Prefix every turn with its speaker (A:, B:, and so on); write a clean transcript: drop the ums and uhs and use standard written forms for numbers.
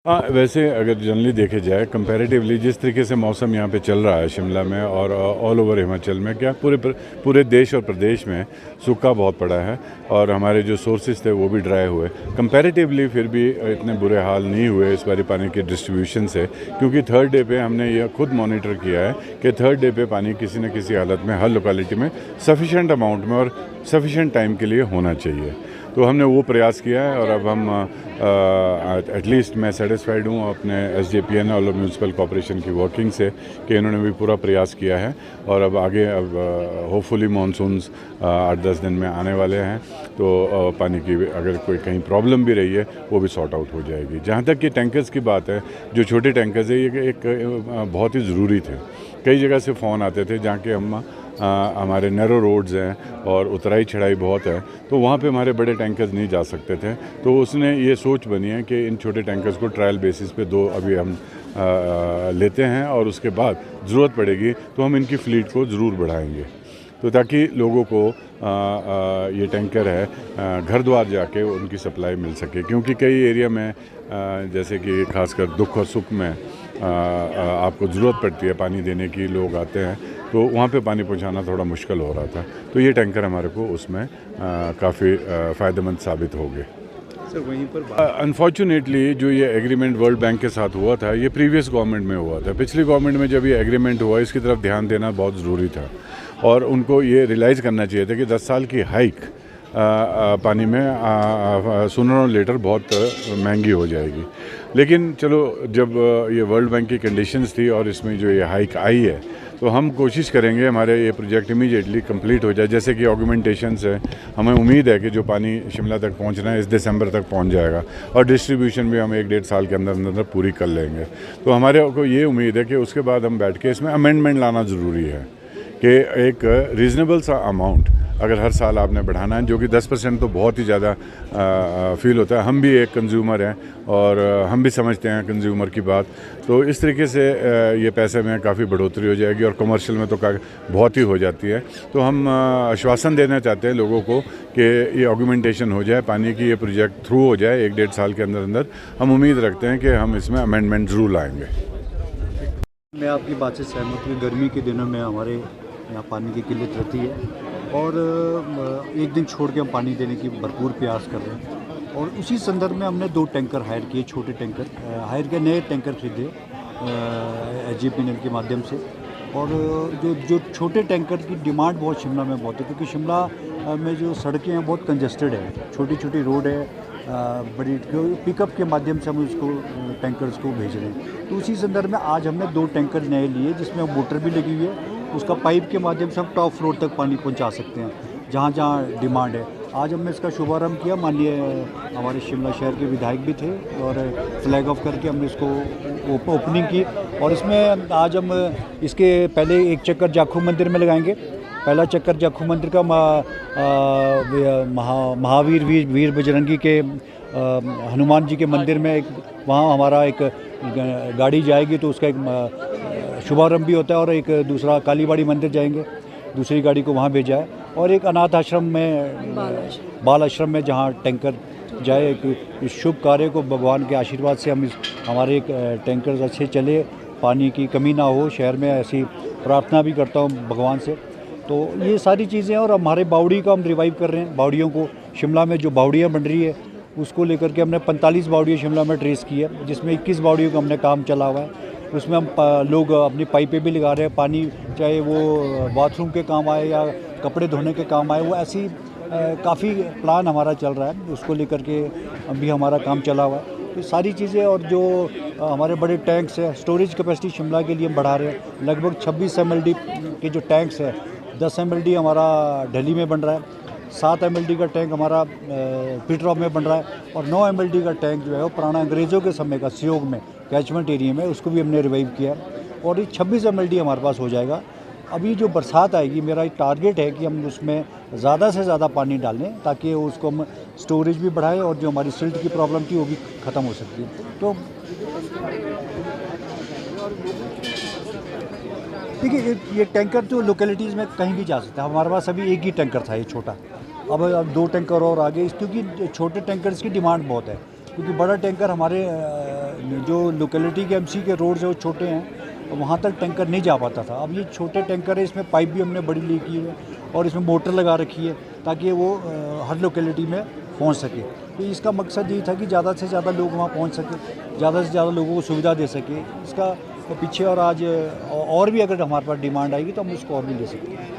A: हाँ, वैसे अगर जनरली देखे जाए कंपैरेटिवली जिस तरीके से मौसम यहाँ पे चल रहा है शिमला में और ऑल ओवर हिमाचल में, क्या पूरे देश और प्रदेश में सूखा बहुत पड़ा है और हमारे जो सोर्सेज थे वो भी ड्राई हुए। कंपैरेटिवली फिर भी इतने बुरे हाल नहीं हुए इस बारी पानी के डिस्ट्रीब्यूशन से, क्योंकि थर्ड डे पे हमने यह खुद मॉनिटर किया है कि थर्ड डे पे पानी किसी न किसी हालत में हर लोकेलिटी में सफिशेंट अमाउंट में और सफिशेंट टाइम के लिए होना चाहिए। तो हमने वो प्रयास किया है और अब हम एटलीस्ट मैं सेटिस्फाइड हूँ अपने SJPN और म्यूनसिपल कॉर्पोरेशन की वर्किंग से कि इन्होंने भी पूरा प्रयास किया है और अब आगे होपफुली मानसून्स 8-10 दिन में आने वाले हैं, तो पानी की अगर कोई कहीं प्रॉब्लम भी रही है वो भी सॉर्ट आउट हो जाएगी। जहाँ तक कि टैंकर्स की बात है, जो छोटे टैंकर्स है ये एक बहुत ही ज़रूरी थे। कई जगह से फ़ोन आते थे जहाँ के हमारे नैरो रोड्स हैं और उतराई चढ़ाई बहुत है, तो वहाँ पे हमारे बड़े टैंकर्स नहीं जा सकते थे। तो उसने ये सोच बनी है कि इन छोटे टैंकर्स को ट्रायल बेसिस पे 2 अभी हम लेते हैं और उसके बाद ज़रूरत पड़ेगी तो हम इनकी फ़्लीट को ज़रूर बढ़ाएंगे, तो ताकि लोगों को ये टैंकर है घर द्वार जाके उनकी सप्लाई मिल सके। क्योंकि कई एरिया में जैसे कि खासकर दुख और सुख में आपको ज़रूरत पड़ती है पानी देने की, लोग आते हैं तो वहाँ पे पानी पहुँचाना थोड़ा मुश्किल हो रहा था, तो ये टैंकर हमारे को उसमें काफ़ी फ़ायदेमंद साबित हो गए।
B: सर वहीं पर
A: अनफॉर्चुनेटली जो ये एग्रीमेंट वर्ल्ड बैंक के साथ हुआ था ये प्रीवियस गवर्नमेंट में हुआ था। पिछली गवर्नमेंट में जब ये एग्रीमेंट हुआ इसकी तरफ ध्यान देना बहुत ज़रूरी था और उनको ये रियलाइज़ करना चाहिए था कि 10 साल की हाइक पानी में सूनर और लेटर बहुत महंगी हो जाएगी। लेकिन चलो जब ये वर्ल्ड बैंक की कंडीशंस थी और इसमें जो ये हाइक आई है, तो हम कोशिश करेंगे हमारे ये प्रोजेक्ट इमीडिएटली कंप्लीट हो जाए। जैसे कि ऑगमेंटेशंस है, हमें उम्मीद है कि जो पानी शिमला तक पहुंचना है इस दिसंबर तक पहुंच जाएगा और डिस्ट्रीब्यूशन भी हम 1-1.5 साल के अंदर अंदर पूरी कर लेंगे। तो हमारे को ये उम्मीद है कि उसके बाद हम बैठ के इसमें अमेंडमेंट लाना ज़रूरी है कि एक रीज़नेबल सा अमाउंट अगर हर साल आपने बढ़ाना है, जो कि 10% तो बहुत ही ज़्यादा फील होता है। हम भी एक कंज्यूमर हैं और हम भी समझते हैं कंज्यूमर की बात, तो इस तरीके से ये पैसे में काफ़ी बढ़ोतरी हो जाएगी और कमर्शियल में तो बहुत ही हो जाती है। तो हम आश्वासन देना चाहते हैं लोगों को कि ये ऑगमेंटेशन हो जाए, पानी की ये प्रोजेक्ट थ्रू हो जाए 1-1.5 साल के अंदर अंदर। हम उम्मीद रखते हैं कि हम इसमें अमेंडमेंट ज़रूर लाएँगे।
B: मैं आपकी बात से सहमत हूँ। गर्मी के दिनों में हमारे यहाँ पानी की किल्लत रहती है और एक दिन छोड़ के हम पानी देने की भरपूर प्रयास कर रहे हैं और उसी संदर्भ में हमने 2 टैंकर हायर किए, छोटे टैंकर हायर किए, नए टैंकर खरीदे SJPN के माध्यम से। और जो छोटे टैंकर की डिमांड बहुत शिमला में बहुत है, क्योंकि शिमला में जो सड़कें हैं बहुत कंजस्टेड है, छोटी छोटी रोड है, बड़ी पिकअप के माध्यम से हम उसको टैंकर्स को भेज रहे हैं। तो उसी संदर्भ में आज हमने 2 टैंकर नए लिए जिसमें मोटर भी लगी हुई है, उसका पाइप के माध्यम से हम टॉप फ्लोर तक पानी पहुंचा सकते हैं जहाँ जहाँ डिमांड है। आज हमने इसका शुभारंभ किया, माननीय हमारे शिमला शहर के विधायक भी थे और फ्लैग ऑफ करके हमने इसको ओपनिंग की। और इसमें आज हम इसके पहले एक चक्कर जाखू मंदिर में लगाएंगे। पहला चक्कर जाखू मंदिर का महावीर वीर बजरंगी के हनुमान जी के मंदिर में एक वहाँ हमारा एक गाड़ी जाएगी, तो उसका एक शुभारंभ भी होता है। और एक दूसरा कालीबाड़ी मंदिर जाएंगे, दूसरी गाड़ी को वहाँ भेजा है। और एक अनाथ आश्रम में बाल आश्रम में जहाँ टैंकर जाए, इस शुभ कार्य को भगवान के आशीर्वाद से हम हमारे एक टैंकर अच्छे चले, पानी की कमी ना हो शहर में, ऐसी प्रार्थना भी करता हूँ भगवान से। तो ये सारी चीज़ें, और हमारे बावड़ी को हम रिवाइव कर रहे हैं। बावड़ियों को शिमला में जो बावड़ियाँ बन रही है उसको लेकर के हमने 45 बावड़ियाँ शिमला में ट्रेस की है, जिसमें 21 बावड़ियों का हमने काम चला हुआ है। उसमें हम लोग अपनी पाइपें भी लगा रहे हैं, पानी चाहे वो बाथरूम के काम आए या कपड़े धोने के काम आए, वो ऐसी काफ़ी प्लान हमारा चल रहा है, उसको लेकर के अभी हमारा काम चला हुआ है। तो सारी चीज़ें, और जो हमारे बड़े टैंक्स है, स्टोरेज कैपेसिटी शिमला के लिए हम बढ़ा रहे हैं। लगभग 26 MLD के जो टैंक्स है, 10 MLD हमारा दिल्ली में बन रहा है, 7 MLD का टैंक हमारा पीटरॉफ में बन रहा है, और 9 MLD का टैंक जो है वो पुराना अंग्रेज़ों के समय का सियोग में कैचमेंट एरिया में, उसको भी हमने रिवाइव किया। और ये 26 MLD हमारे पास हो जाएगा। अभी जो बरसात आएगी, मेरा एक टारगेट है कि हम उसमें ज़्यादा से ज़्यादा पानी डालें ताकि उसको हम स्टोरेज भी बढ़ाएं और जो हमारी सिल्ट की प्रॉब्लम थी वो भी ख़त्म हो सकती है। तो देखिए, ये टैंकर जो लोकेलिटीज़ में कहीं भी जा सकता है। हमारे पास अभी एक ही टैंकर था, ये छोटा, अब 2 टैंकर और आ गए, क्योंकि छोटे टैंकर्स की डिमांड बहुत है। क्योंकि बड़ा टैंकर हमारे जो लोकेलिटी के एमसी के रोड जो छोटे हैं वहाँ तक टैंकर नहीं जा पाता था। अब ये छोटे टैंकर है, इसमें पाइप भी हमने बड़ी ली की है और इसमें मोटर लगा रखी है ताकि वो हर लोकेलिटी में पहुँच सके। तो इसका मकसद ये था कि ज़्यादा से ज़्यादा लोग वहाँ पहुँच सके, ज़्यादा से ज़्यादा लोगों को सुविधा दे सके। इसका पीछे और आज और भी अगर हमारे पास डिमांड आएगी तो हम उसको और भी ले सकते हैं।